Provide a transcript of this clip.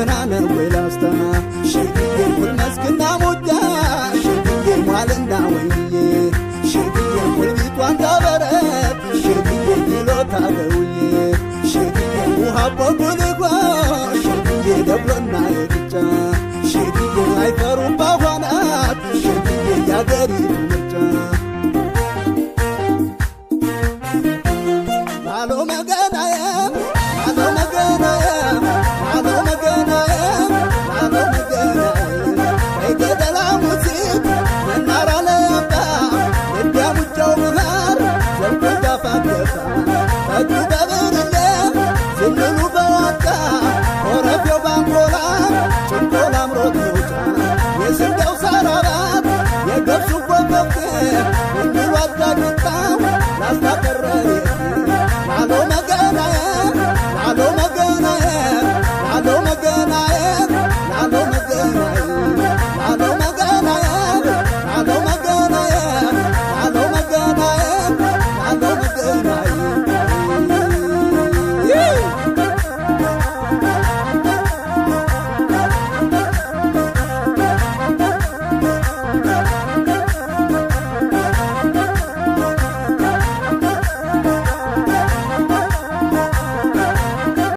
ገናነ ወላስታ ሽግዬ ኩል መስክና ሞታ ሽግዬ ማልና ወይዬ ሽግዬ ኩል ቢቷን ጋበረት ሽግዬ ይሎታ ገውዬ ሽግዬ ውሃ ቦጉል